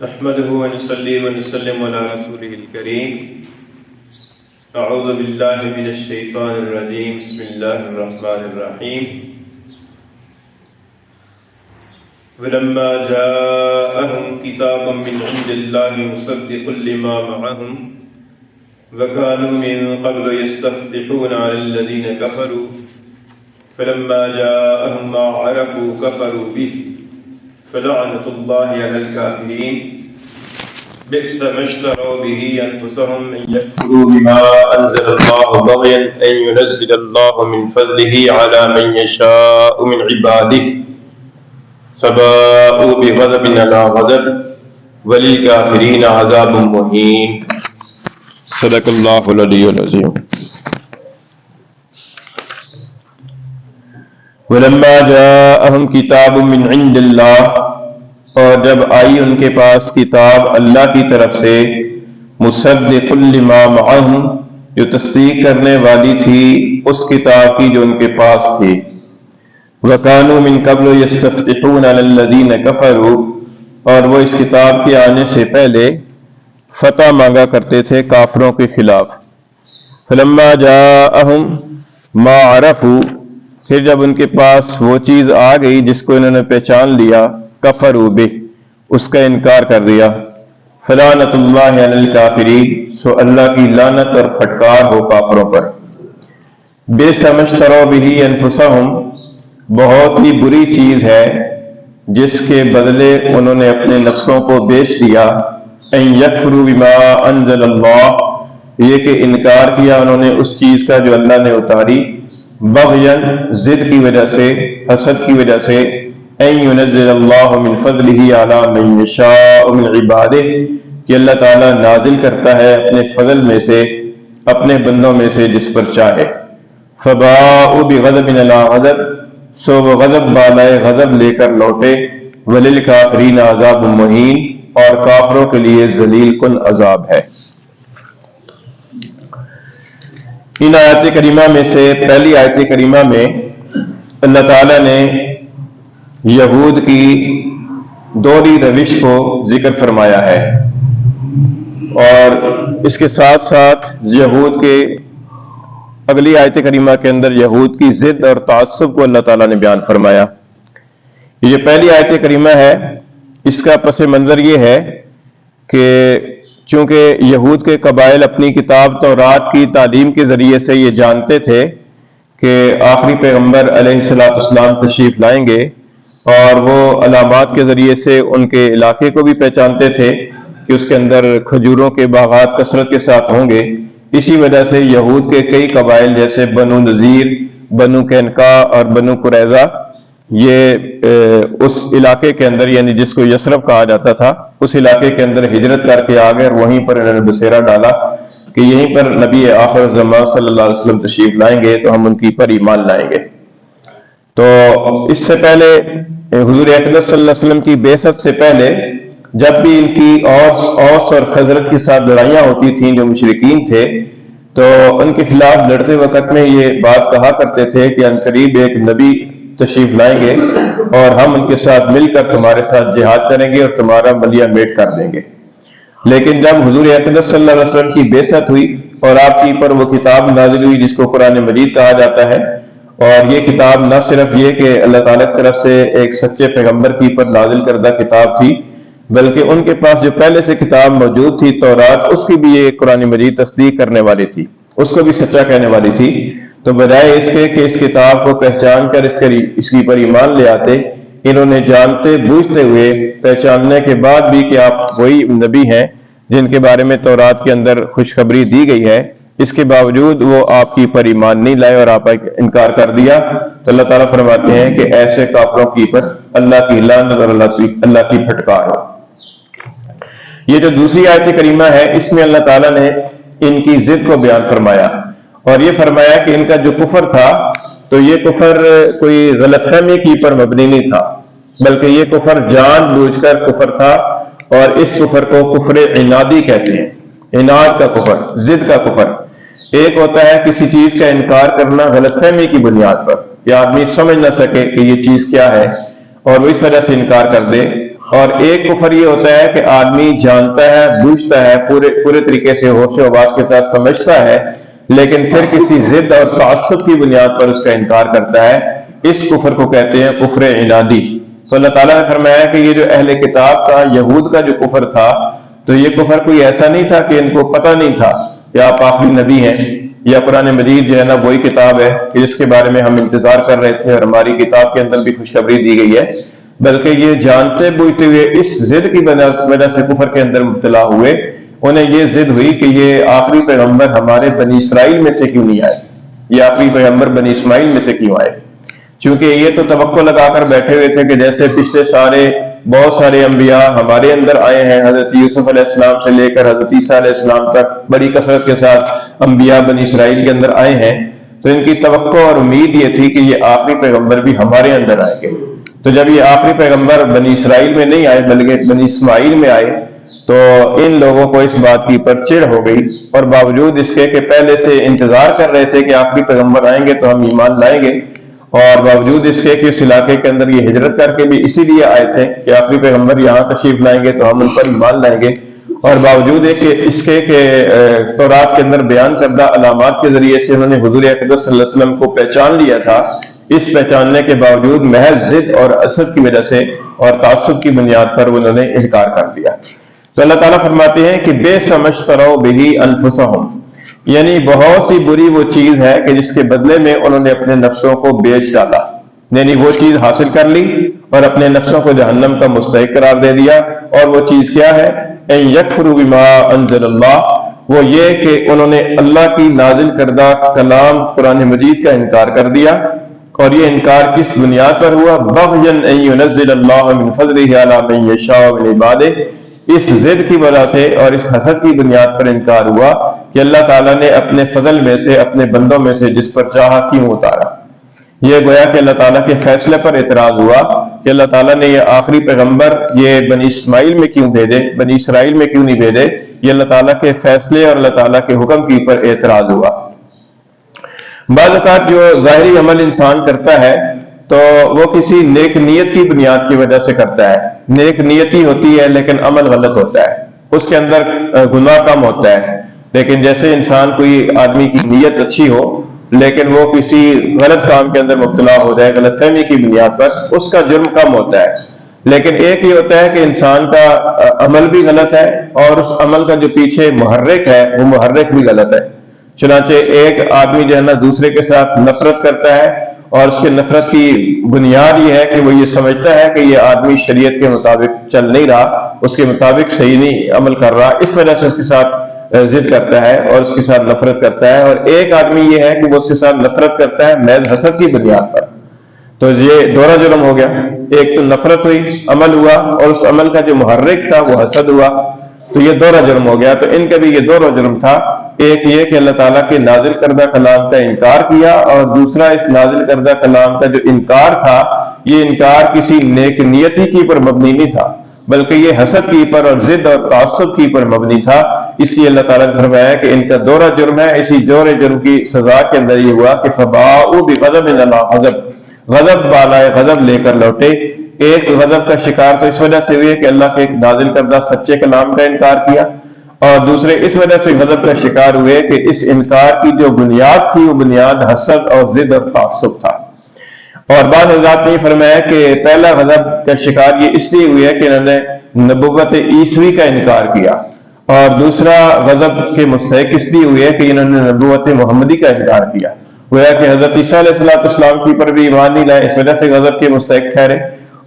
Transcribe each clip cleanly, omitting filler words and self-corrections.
نحمده ونصلي ونسلم على رسوله الكريم اعوذ بالله من الشيطان الرجيم بسم الله الرحمن الرحيم ولما جاءهم كتاب من عند الله مصدق لما معهم وكانوا من قبل يستفتحون على الذين كفروا فلما جاءهم ما عرفوا كفروا به فلعنة الله على الكافرين بئس ما اشتروا به أنفسهم أن يكفروا بما أنزل الله بغيا أن ينزل الله من فضله على من يشاء من عباده فباءوا بغضب على غضب وللكافرين عذاب مهين صدق الله العلي العظيم. وَلَمَّا جَاءَهُمْ كِتَابٌ مِّنْ عِندِ اللَّهِ، اور جب آئی ان کے پاس کتاب اللہ کی طرف سے مصدق لما معہم، جو تصدیق کرنے والی تھی اس کتاب کی جو ان کے پاس تھی، وَكَانُوا مِن قَبْلُ يَسْتَفْتِحُونَ عَلَى الَّذِينَ كَفَرُوا، اور وہ اس کتاب کے آنے سے پہلے فتح مانگا کرتے تھے کافروں کے خلاف. فَلَمَّا جَاءَهُمْ مَا عَرَفُوا، پھر جب ان کے پاس وہ چیز آ گئی جس کو انہوں نے پہچان لیا، کفروا بہ، اس کا انکار کر دیا. فلعنۃ اللہ علی الکافرین، سو اللہ کی لعنت اور پھٹکار ہو کافروں پر. بئس ما اشتروا بہ انفسہم، بہت ہی بری چیز ہے جس کے بدلے انہوں نے اپنے نفسوں کو بیچ دیا. ان یکفروا بما انزل اللہ، یہ کہ انکار کیا انہوں نے اس چیز کا جو اللہ نے اتاری، بغیاً ضد کی وجہ سے، حسد کی وجہ سے، ان ينزل اللہ من فضلہ علی من یشاء من عبادہ، کہ اللہ تعالیٰ نازل کرتا ہے اپنے فضل میں سے اپنے بندوں میں سے جس پر چاہے. فباءوا بغضب علی غضب، سو وہ غضب بالائے غضب لے کر لوٹے. وللکافرین عذاب مہین، اور کافروں کے لیے ذلیل کن عذاب ہے. ان آیات کریمہ میں سے پہلی آیت کریمہ میں اللہ تعالیٰ نے یہود کی دوہری روش کو ذکر فرمایا ہے، اور اس کے ساتھ ساتھ یہود کے اگلی آیت کریمہ کے اندر یہود کی ضد اور تعصب کو اللہ تعالیٰ نے بیان فرمایا. یہ پہلی آیت کریمہ ہے، اس کا پس منظر یہ ہے کہ چونکہ یہود کے قبائل اپنی کتاب تورات کی تعلیم کے ذریعے سے یہ جانتے تھے کہ آخری پیغمبر علیہ السلام تشریف لائیں گے، اور وہ علامات کے ذریعے سے ان کے علاقے کو بھی پہچانتے تھے کہ اس کے اندر کھجوروں کے باغات کثرت کے ساتھ ہوں گے. اسی وجہ سے یہود کے کئی قبائل جیسے بنو نذیر، بنو قینقاع اور بنو قریظہ، یہ اس علاقے کے اندر، یعنی جس کو یثرب کہا جاتا تھا، اس علاقے کے اندر ہجرت کر کے آ گئے، اور وہیں پر انہوں نے بسیرا ڈالا کہ یہیں پر نبی آخر الزمان صلی اللہ علیہ وسلم تشریف لائیں گے تو ہم ان کی پر ایمان لائیں گے. تو اس سے پہلے حضور اقدس صلی اللہ علیہ وسلم کی بعثت سے پہلے جب بھی ان کی اوس اور خزرج کے ساتھ لڑائیاں ہوتی تھیں، جو مشرکین تھے، تو ان کے خلاف لڑتے وقت میں یہ بات کہا کرتے تھے کہ عنقریب ایک نبی تشریف لائیں گے اور ہم ان کے ساتھ مل کر تمہارے ساتھ جہاد کریں گے اور تمہارا ملیہ میٹ کر دیں گے. لیکن جب حضور اقدس صلی اللہ علیہ وسلم کی بعثت ہوئی اور آپ کی پر وہ کتاب نازل ہوئی جس کو قرآن مجید کہا جاتا ہے، اور یہ کتاب نہ صرف یہ کہ اللہ تعالیٰ کی طرف سے ایک سچے پیغمبر کی پر نازل کردہ کتاب تھی، بلکہ ان کے پاس جو پہلے سے کتاب موجود تھی تورات، اس کی بھی یہ قرآن مجید تصدیق کرنے والی تھی، اس کو بھی سچا کہنے والی تھی. تو بجائے اس کے کہ اس کتاب کو پہچان کر اس کی پر ایمان لے آتے، انہوں نے جانتے بوجھتے ہوئے، پہچاننے کے بعد بھی کہ آپ وہی نبی ہیں جن کے بارے میں تورات کے اندر خوشخبری دی گئی ہے، اس کے باوجود وہ آپ کی پر ایمان نہیں لائے اور آپ کا انکار کر دیا. تو اللہ تعالیٰ فرماتے ہیں کہ ایسے کافروں کی پر اللہ کی لعنت اور اللہ کی پھٹکار ہو. یہ جو دوسری آیت کریمہ ہے، اس میں اللہ تعالیٰ نے ان کی ضد کو بیان فرمایا، اور یہ فرمایا کہ ان کا جو کفر تھا، تو یہ کفر کوئی غلط فہمی کی پر مبنی نہیں تھا، بلکہ یہ کفر جان بوجھ کر کفر تھا، اور اس کفر کو کفر عنادی کہتے ہیں. عناد کا کفر، ضد کا کفر. ایک ہوتا ہے کسی چیز کا انکار کرنا غلط فہمی کی بنیاد پر، یا آدمی سمجھ نہ سکے کہ یہ چیز کیا ہے اور وہ اس وجہ سے انکار کر دے، اور ایک کفر یہ ہوتا ہے کہ آدمی جانتا ہے، بوجھتا ہے، پورے طریقے سے ہوش و حواس کے ساتھ سمجھتا ہے، لیکن پھر کسی ضد اور تعصب کی بنیاد پر اس کا انکار کرتا ہے۔ اس کفر کو کہتے ہیں کفر عنادی۔ تو اللہ تعالیٰ نے فرمایا کہ یہ جو اہل کتاب کا، یہود کا جو کفر تھا، تو یہ کفر کوئی ایسا نہیں تھا کہ ان کو پتہ نہیں تھا کہ آپ آخری نبی ہیں، یا قرآن مجید جو ہے نا وہی کتاب ہے کہ جس کے بارے میں ہم انتظار کر رہے تھے اور ہماری کتاب کے اندر بھی خوشخبری دی گئی ہے، بلکہ یہ جانتے بوجھتے ہوئے اس ضد کی وجہ سے کفر کے اندر مبتلا ہوئے۔ انہیں یہ ضد ہوئی کہ یہ آخری پیغمبر ہمارے بنی اسرائیل میں سے کیوں نہیں آئے، یہ آخری پیغمبر بنی اسماعیل میں سے کیوں آئے؟ چونکہ یہ تو توقع لگا کر بیٹھے ہوئے تھے کہ جیسے پچھلے بہت سارے انبیاء ہمارے اندر آئے ہیں، حضرت یوسف علیہ السلام سے لے کر حضرت عیسیٰ علیہ السلام تک بڑی کثرت کے ساتھ انبیاء بنی اسرائیل کے اندر آئے ہیں، تو ان کی توقع اور امید یہ تھی کہ یہ آخری پیغمبر بھی ہمارے اندر آئیں گے۔ تو جب یہ آخری پیغمبر بنی اسرائیل میں نہیں آئے بلکہ بنی اسماعیل میں آئے، تو ان لوگوں کو اس بات کی پر چڑ ہو گئی، اور باوجود اس کے کہ پہلے سے انتظار کر رہے تھے کہ آخری پیغمبر آئیں گے تو ہم ایمان لائیں گے، اور باوجود اس کے کہ اس علاقے کے اندر یہ ہجرت کر کے بھی اسی لیے آئے تھے کہ آخری پیغمبر یہاں تشریف لائیں گے تو ہم ان پر ایمان لائیں گے، اور باوجود اس کے کہ تورات کے اندر بیان کردہ علامات کے ذریعے سے انہوں نے حضور اقدس صلی اللہ علیہ وسلم کو پہچان لیا تھا، اس پہچاننے کے باوجود محض ضد اور حسد کی وجہ سے اور تعصب کی بنیاد پر انہوں نے انکار کر دیا۔ تو اللہ تعالیٰ فرماتے ہیں کہ بے سمجھ ترو بہی انفسہم، یعنی بہت ہی بری وہ چیز ہے کہ جس کے بدلے میں انہوں نے اپنے نفسوں کو بیچ ڈالا، یعنی وہ چیز حاصل کر لی اور اپنے نفسوں کو جہنم کا مستحق قرار دے دیا۔ اور وہ چیز کیا ہے؟ ان یکفروا بما انزل اللہ، وہ یہ کہ انہوں نے اللہ کی نازل کردہ کلام قرآن مجید کا انکار کر دیا، اور یہ انکار کس بنیاد پر ہوا؟ بغیا ان ينزل اللہ من فضلہ علی من یشاء من عبادہ، اس ضد کی وجہ سے اور اس حسد کی بنیاد پر انکار ہوا کہ اللہ تعالیٰ نے اپنے فضل میں سے اپنے بندوں میں سے جس پر چاہا کیوں اتارا۔ یہ گویا کہ اللہ تعالیٰ کے فیصلے پر اعتراض ہوا کہ اللہ تعالیٰ نے یہ آخری پیغمبر یہ بنی اسماعیل میں کیوں بھیجے، بنی اسرائیل میں کیوں نہیں بھیجے۔ یہ اللہ تعالیٰ کے فیصلے اور اللہ تعالیٰ کے حکم کی پر اعتراض ہوا۔ بعض اوقات جو ظاہری عمل انسان کرتا ہے تو وہ کسی نیک نیت کی بنیاد کی وجہ سے کرتا ہے، نیک نیتی ہوتی ہے لیکن عمل غلط ہوتا ہے، اس کے اندر گناہ کم ہوتا ہے۔ لیکن جیسے انسان کوئی آدمی کی نیت اچھی ہو لیکن وہ کسی غلط کام کے اندر مبتلا ہو جائے غلط فہمی کی بنیاد پر، اس کا جرم کم ہوتا ہے۔ لیکن ایک یہ ہوتا ہے کہ انسان کا عمل بھی غلط ہے اور اس عمل کا جو پیچھے محرک ہے وہ محرک بھی غلط ہے۔ چنانچہ ایک آدمی جو ہے نا دوسرے کے ساتھ نفرت کرتا ہے، اور اس کے نفرت کی بنیاد یہ ہے کہ وہ یہ سمجھتا ہے کہ یہ آدمی شریعت کے مطابق چل نہیں رہا، اس کے مطابق صحیح نہیں عمل کر رہا، اس وجہ سے اس کے ساتھ ضد کرتا ہے اور اس کے ساتھ نفرت کرتا ہے۔ اور ایک آدمی یہ ہے کہ وہ اس کے ساتھ نفرت کرتا ہے محض حسد کی بنیاد پر، تو یہ دوہرا جرم ہو گیا۔ ایک تو نفرت ہوئی، عمل ہوا، اور اس عمل کا جو محرک تھا وہ حسد ہوا، تو یہ دوہرا جرم ہو گیا۔ تو ان کا بھی یہ دوہرا جرم تھا، ایک یہ کہ اللہ تعالیٰ کے نازل کردہ کلام کا انکار کیا، اور دوسرا اس نازل کردہ کلام کا جو انکار تھا یہ انکار کسی نیک نیتی کی پر مبنی نہیں تھا بلکہ یہ حسد کی پر اور ضد اور تعصب کی پر مبنی تھا۔ اس لیے اللہ تعالیٰ نے فرمایا کہ ان کا دوہرا جرم ہے۔ اسی جوہر جرم کی سزا کے اندر یہ ہوا کہ فباؤوا بغضب من غضب، غضب بالائے غضب لے کر لوٹے۔ ایک غضب کا شکار تو اس وجہ سے ہوئے کہ اللہ کے نازل کردہ سچے کلام کا انکار کیا، اور دوسرے اس وجہ سے غضب کا شکار ہوئے کہ اس انکار کی جو بنیاد تھی وہ بنیاد حسد اور ضد اور تعصب تھا۔ اور بعض حضرات نے یہ فرمایا کہ پہلا غضب کا شکار یہ اس لیے ہوئے کہ انہوں نے نبوت عیسوی کا انکار کیا، اور دوسرا غضب کے مستحق اس لیے ہوئے کہ انہوں نے نبوت محمدی کا انکار کیا، گویا کہ حضرت عیسیٰ علیہ السلام کی پر بھی ایمان نہیں لائے، اس وجہ سے غضب کے مستحق ٹھہرے،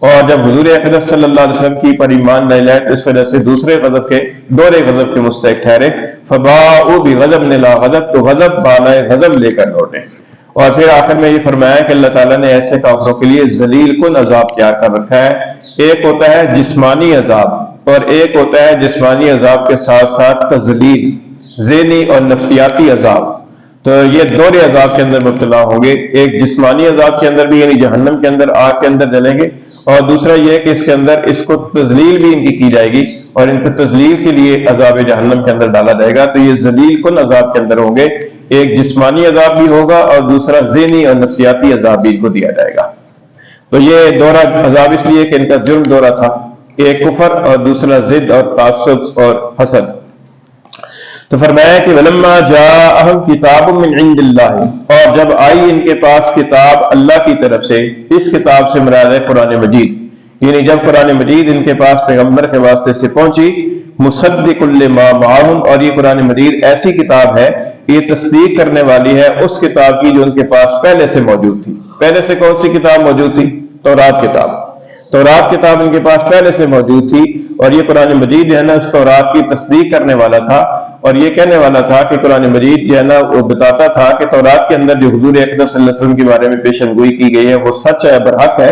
اور جب حضور اقدس صلی اللہ علیہ وسلم کی پر ایمان نہیں لائے تو اس وجہ سے دوسرے غضب کے دوہرے غضب کے مستحق ٹھہرے۔ فباؤوا بغضب من غضب، تو غضب بالائے غضب لے کر لوٹے۔ اور پھر آخر میں یہ فرمایا کہ اللہ تعالیٰ نے ایسے کافروں کے لیے ذلیل کن عذاب تیار کر رکھا ہے۔ ایک ہوتا ہے جسمانی عذاب، اور ایک ہوتا ہے جسمانی عذاب کے ساتھ ساتھ تذلیل، ذہنی اور نفسیاتی عذاب۔ تو یہ دوہرے عذاب کے اندر مبتلا ہوں گے، ایک جسمانی عذاب کے اندر بھی یعنی جہنم کے اندر آگ کے اندر جلیں گے، اور دوسرا یہ کہ اس کے اندر اس کو تذلیل بھی ان کی جائے گی اور ان کو تذلیل کے لیے عذاب جہنم کے اندر ڈالا جائے گا۔ تو یہ ذلیل کن عذاب کے اندر ہوں گے، ایک جسمانی عذاب بھی ہوگا اور دوسرا ذہنی اور نفسیاتی عذاب بھی ان کو دیا جائے گا۔ تو یہ دوہرا عذاب اس لیے کہ ان کا جرم دوہرا تھا، ایک کفر اور دوسرا ضد اور تعصب اور حسد۔ تو فرمایا کہ ولما جاءہم کتاب من عند اللہ، اور جب آئی ان کے پاس کتاب اللہ کی طرف سے، اس کتاب سے مراد ہے قرآن مجید، یعنی جب قرآن مجید ان کے پاس پیغمبر کے واسطے سے پہنچی، مصدق لما معہم، اور یہ قرآن مجید ایسی کتاب ہے، یہ تصدیق کرنے والی ہے اس کتاب کی جو ان کے پاس پہلے سے موجود تھی۔ پہلے سے کون سی کتاب موجود تھی؟ تورات کتاب۔ تورات کتاب ان کے پاس پہلے سے موجود تھی، اور یہ قرآن مجید جو ہے نا اس تورات کی تصدیق کرنے والا تھا، اور یہ کہنے والا تھا کہ قرآن مجید جو ہے نا وہ بتاتا تھا کہ تورات کے اندر جو حضور اقدس صلی اللہ علیہ وسلم کے بارے میں پیشن گوئی کی گئی ہے وہ سچ ہے، برحق ہے،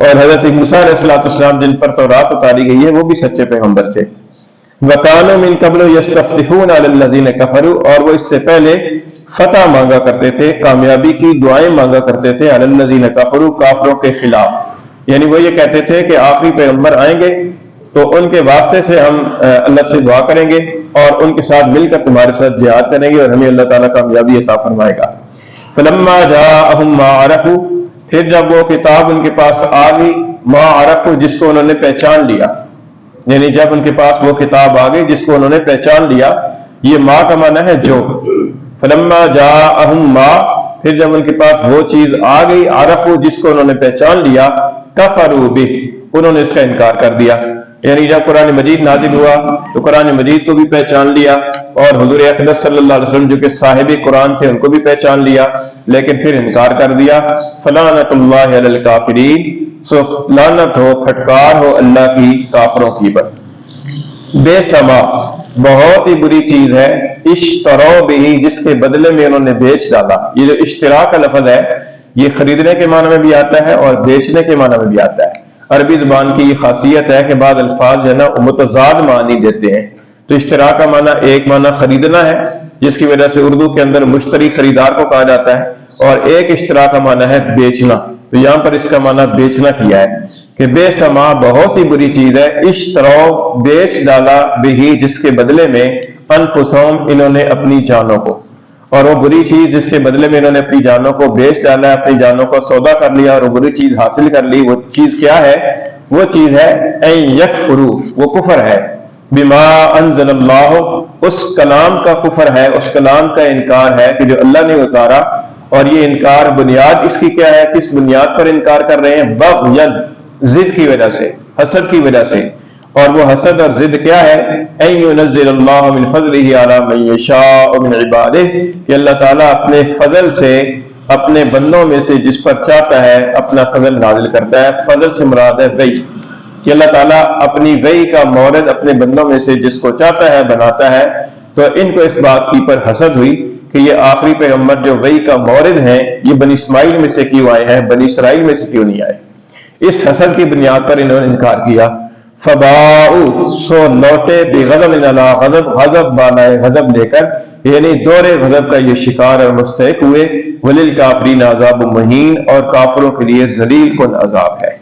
اور حضرت موسیٰ علیہ السلام جن پر تورات اتاری گئی ہے وہ بھی سچے پیغمبر تھے۔ وَكَانُوا مِن قَبْلُ يَسْتَفْتِحُونَ عَلَى الَّذِينَ كَفَرُوا، اور وہ اس سے پہلے فتح مانگا کرتے تھے، کامیابی کی دعائیں مانگا کرتے تھے، عَلَى الَّذِينَ كَفَرُوا، کافروں کے خلاف، یعنی وہ یہ کہتے تھے کہ آخری پیغمبر آئیں گے تو ان کے واسطے سے ہم اللہ سے دعا کریں گے اور ان کے ساتھ مل کر تمہارے ساتھ جہاد کریں گے اور ہمیں اللہ تعالیٰ کامیابی عطا فرمائے گا۔ فَلَمَّا جَاءَهُم مَّا عَرَفُوا، پھر جب وہ کتاب ان کے پاس آ گئی، ما عرفوا، جس کو انہوں نے پہچان لیا، یعنی جب ان کے پاس وہ کتاب آ گئی جس کو انہوں نے پہچان لیا، یہ ما کا معنی ہے جو۔ فلما جاءہم ما، پھر جب ان کے پاس وہ چیز آ گئی، عرفوا، جس کو انہوں نے پہچان لیا، کفروا بہ، انہوں نے اس کا انکار کر دیا، یعنی جب قرآن مجید نازل ہوا تو قرآن مجید کو بھی پہچان لیا، اور حضور اقدس صلی اللہ علیہ وسلم جو کہ صاحب قرآن تھے ان کو بھی پہچان لیا، لیکن پھر انکار کر دیا۔ فلعنۃ اللہ علی الکافرین، سو لعنت ہو، پھٹکار ہو اللہ کی کافروں کی پر۔ بے سما، بہت ہی بری چیز ہے، اشتروا بہ، جس کے بدلے میں انہوں نے بیچ ڈالا۔ یہ جو اشترا کا لفظ ہے یہ خریدنے کے معنی میں بھی آتا ہے اور بیچنے کے معنی میں بھی آتا ہے۔ عربی زبان کی یہ خاصیت ہے کہ بعض الفاظ جو ہے نا متضاد معنی دیتے ہیں۔ تو اشترا کا معنی ایک معنی خریدنا ہے، جس کی وجہ سے اردو کے اندر مشتری خریدار کو کہا جاتا ہے، اور ایک اشترا کا معنی ہے بیچنا۔ تو یہاں پر اس کا معنی بیچنا کیا ہے کہ بے سما، بہت ہی بری چیز ہے، اشتروا، بیچ ڈالا، بہی، جس کے بدلے میں، انفسہم، انہوں نے اپنی جانوں کو، اور وہ بری چیز جس کے بدلے میں انہوں نے اپنی جانوں کو بیچ ڈالا، اپنی جانوں کو سودا کر لیا اور وہ بری چیز حاصل کر لی۔ وہ چیز کیا ہے؟ وہ چیز ہے ان یکفروا، وہ کفر ہے، بما انزل اللہ، اس کلام کا کفر ہے، اس کلام کا انکار ہے کہ جو اللہ نے اتارا، اور یہ انکار بنیاد اس کی کیا ہے؟ کس بنیاد پر انکار کر رہے ہیں؟ بغیاً، ضد کی وجہ سے، حسد کی وجہ سے، اور وہ حسد اور ضد کیا ہے؟ ان ينزل اللہ من فضلہ علی من یشاء من عبادہ، کہ اللہ تعالیٰ اپنے فضل سے اپنے بندوں میں سے جس پر چاہتا ہے اپنا فضل نازل کرتا ہے۔ فضل سے مراد ہے وحی، کہ اللہ تعالیٰ اپنی وحی کا مورد اپنے بندوں میں سے جس کو چاہتا ہے بناتا ہے۔ تو ان کو اس بات کی پر حسد ہوئی کہ یہ آخری پیغمبر جو وحی کا مورد ہیں یہ بنی اسماعیل میں سے کیوں آئے ہیں، بنی اسرائیل میں سے کیوں نہیں آئے؟ اس حسد کی بنیاد پر انہوں نے انکار کیا۔ فباؤ، سو لوٹے، بغضب علی غضب، غضب بالائے غضب لے کر، یعنی دور غضب کا یہ شکار اور مستحق ہوئے۔ وللکافرین عذاب مہین، اور کافروں کے لیے ذلیل کن عذاب ہے۔